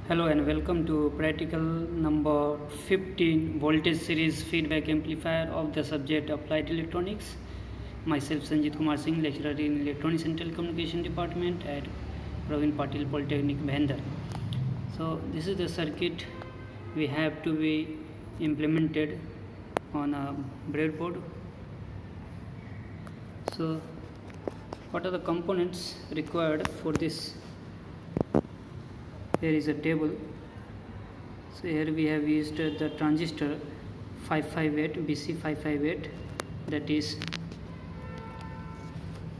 Hello and welcome to practical number 15 voltage series feedback amplifier of the subject applied electronics. Myself Sanjit Kumar Singh, lecturer in electronics and telecommunication department at Praveen Patil Polytechnic Bhendar. So this is the circuit we have to be implemented on a breadboard. So what are the components required for this? Here is a table. So here we have used the transistor 558 BC558, that is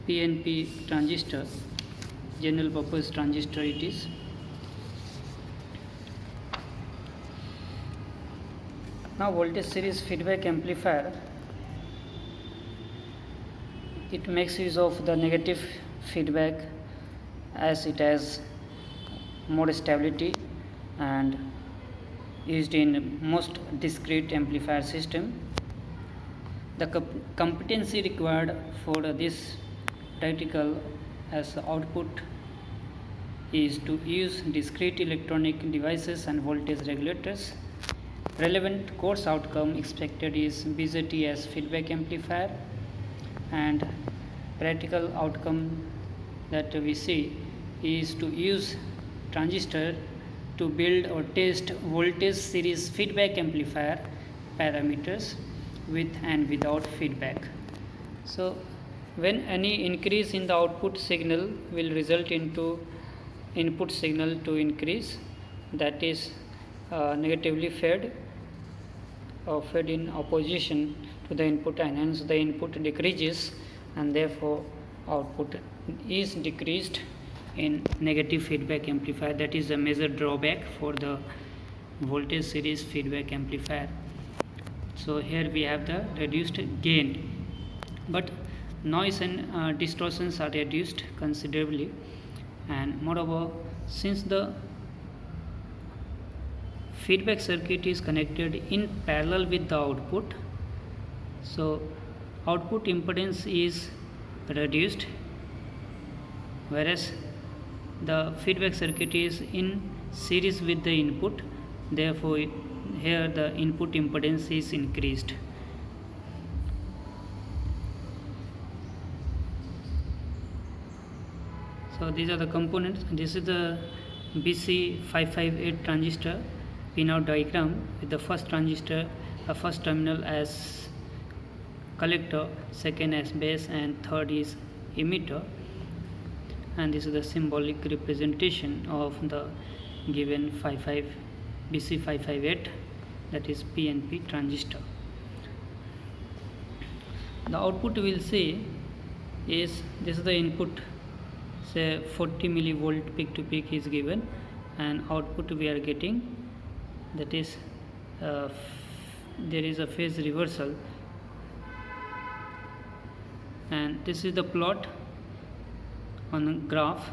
PNP transistor, general purpose transistor it is. Now voltage series feedback amplifier, it makes use of the negative feedback as it has more stability and used in most discrete amplifier system. The competency required for this practical as output is to use discrete electronic devices and voltage regulators. Relevant course outcome expected is BJT as feedback amplifier, and practical outcome that we see is to use transistor to build or test voltage series feedback amplifier parameters with and without feedback. So when any increase in the output signal will result into input signal to increase, that is negatively fed or fed in opposition to the input, and hence the input decreases and therefore output is decreased in negative feedback amplifier. That is a major drawback for the voltage series feedback amplifier. So here we have the reduced gain, but noise and distortions are reduced considerably, and moreover, since the feedback circuit is connected in parallel with the output, so output impedance is reduced, whereas the feedback circuit is in series with the input, therefore here the input impedance is increased. So these are the components. This is the BC558 transistor pinout diagram with the first transistor, first terminal as collector, second as base, and third is emitter. And this is the symbolic representation of the given BC558, that is PNP transistor. The output we will see is, this is the input, say 40 millivolt peak to peak is given, and output we are getting, that is there is a phase reversal, and this is the plot on the graph.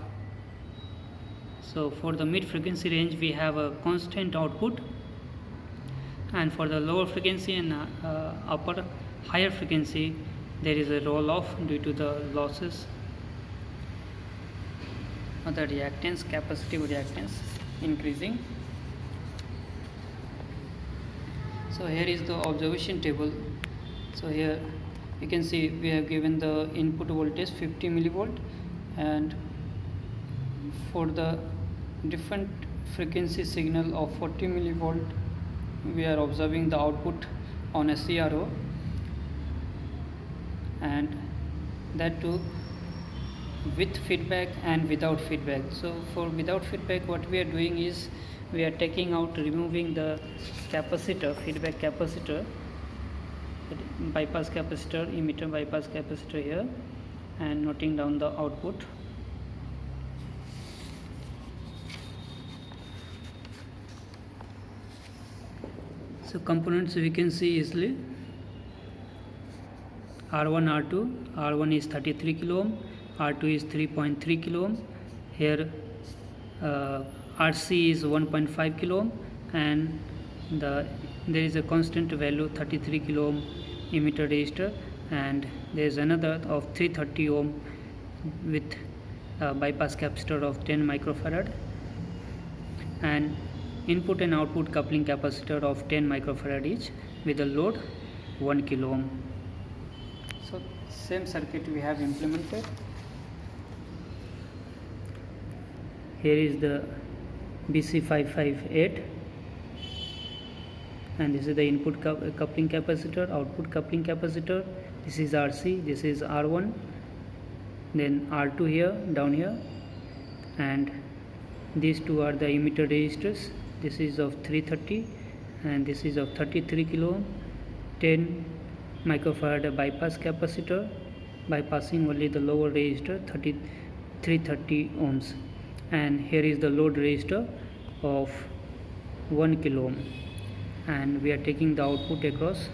So for the mid frequency range we have a constant output, and for the lower frequency and upper higher frequency there is a roll off due to the losses of the reactance, capacitive reactance increasing. So here is the observation table. So here you can see we have given the input voltage 50 millivolt, and for the different frequency signal of 40 millivolt we are observing the output on a CRO, and that too with feedback and without feedback. So for without feedback, what we are doing is we are taking out, removing the capacitor, feedback capacitor, bypass capacitor, emitter bypass capacitor here, and noting down the output. So components we can see easily. R1, R2, R1 is 33 kilo ohm, R2 is 3.3 kilo ohm, here RC is 1.5 kilo ohm, and there is a constant value 33 kilo ohm emitter resistor, and there is another of 330 ohm with bypass capacitor of 10 microfarad, and input and output coupling capacitor of 10 microfarad each with a load 1 kilo ohm. So same circuit we have implemented. Here is the BC558, and this is the input coupling capacitor, output coupling capacitor. This is RC, this is R1, then R2 here, down here, and these two are the emitter resistors. This is of 330 and this is of 33 kilo ohm. 10 microfarad bypass capacitor, bypassing only the lower resistor 330 ohms, and here is the load resistor of 1 kilo ohm, and we are taking the output across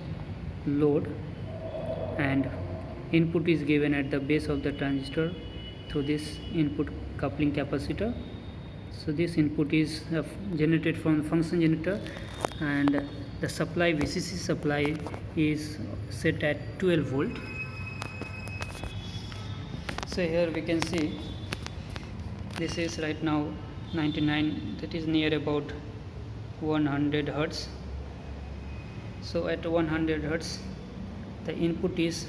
load, and input is given at the base of the transistor through this input coupling capacitor. So this input is generated from the function generator, and the supply VCC supply is set at 12 volt. So here we can see this is right now 99, that is near about 100 hertz. So at 100 hertz the input is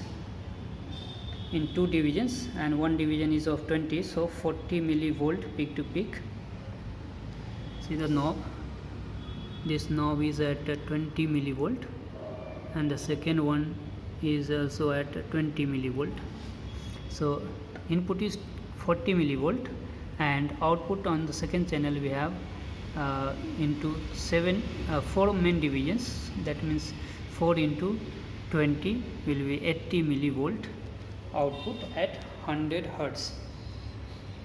in two divisions and one division is of 20, so 40 millivolt peak to peak. See the knob, this knob is at 20 millivolt and the second one is also at 20 millivolt. So input is 40 millivolt and output on the second channel we have into 4 main divisions, that means 4 into 20 will be 80 millivolt output at 100 hertz.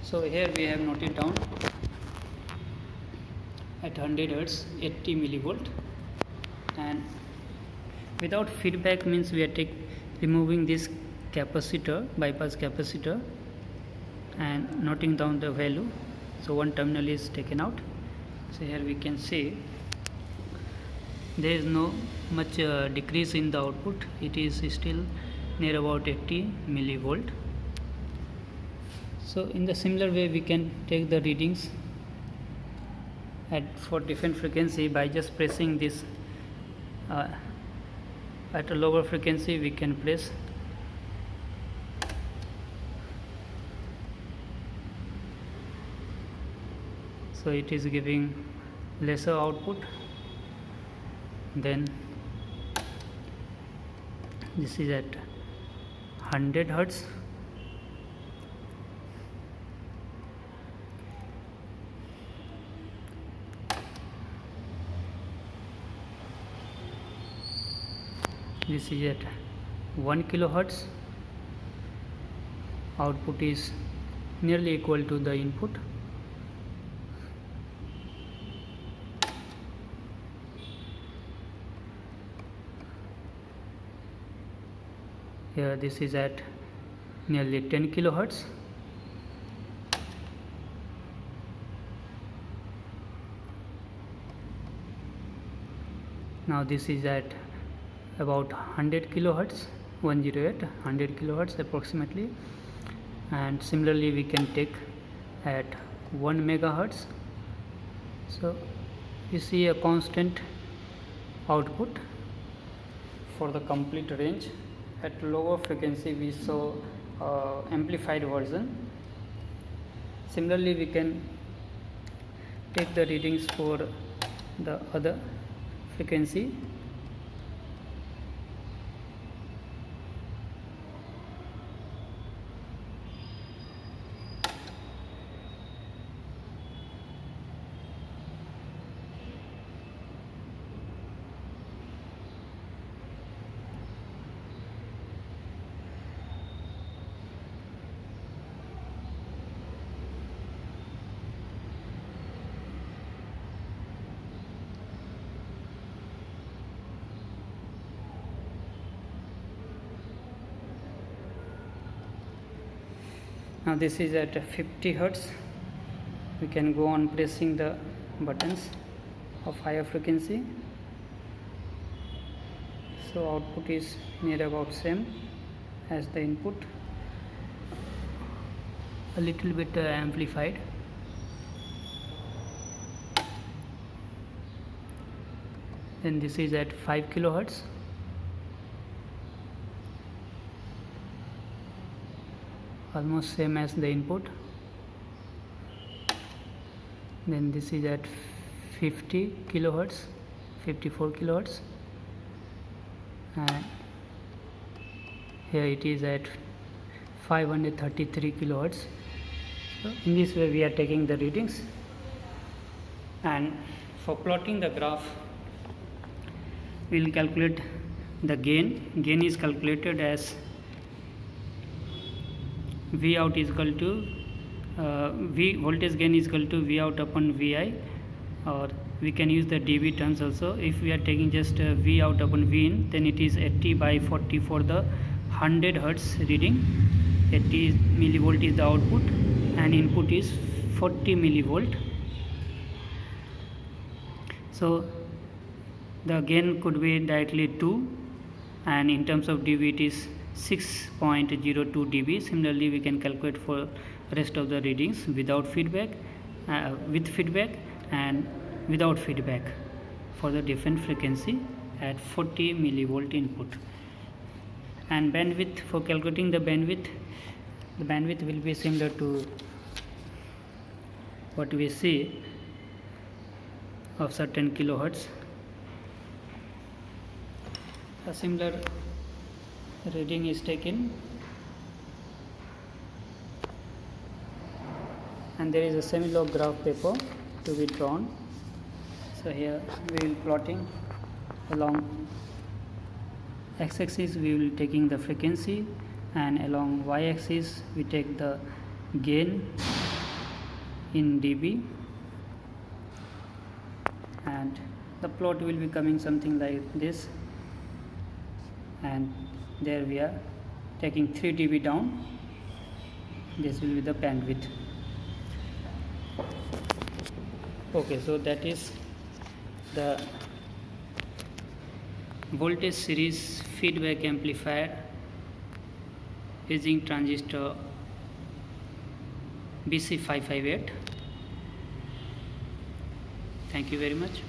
So here we have noted down at 100 hertz 80 millivolt, and without feedback means we are removing this capacitor, bypass capacitor, and noting down the value. So one terminal is taken out. So here we can see there is no much decrease in the output, it is still near about 80 millivolt. So in the similar way we can take the readings for different frequency by just pressing this at a lower frequency we can press so it is giving lesser output. Then this is at 100 hertz. This is at 1 kilohertz. Output is nearly equal to the input. Here this is at nearly 10 kilohertz. Now this is at about 100 kilohertz, 100 kilohertz approximately, and similarly we can take at 1 megahertz. So you see a constant output for the complete range. At lower frequency we saw amplified version. Similarly we can take the readings for the other frequency. Now this is at 50 hertz. We can go on pressing the buttons of higher frequency. So output is near about same as the input, a little bit amplified. then this is at 5 kilohertz, almost same as the input. Then this is at 50 kilohertz, 54 kilohertz, and here it is at 533 kilohertz. So in this way we are taking the readings, and for plotting the graph we will calculate the gain. Gain is calculated as V out is equal to V voltage gain is equal to V out upon Vi, or we can use the dB terms also. If we are taking just V out upon V in, then it is 80 by 40 for the 100 Hertz reading. 80 millivolt is the output and input is 40 millivolt. So the gain could be directly 2, and in terms of dB it is 6.02 dB. Similarly we can calculate for rest of the readings without feedback, with feedback and without feedback for the different frequency at 40 millivolt input. And bandwidth, for calculating the bandwidth will be similar to what we see of certain kilohertz. A similar reading is taken, and there is a semi-log graph paper to be drawn. So here we will plotting along x-axis we will taking the frequency, and along y-axis we take the gain in dB, and the plot will be coming something like this, and there we are taking 3 dB down. This will be the bandwidth. Okay, so that is the voltage series feedback amplifier using transistor BC558. Thank you very much.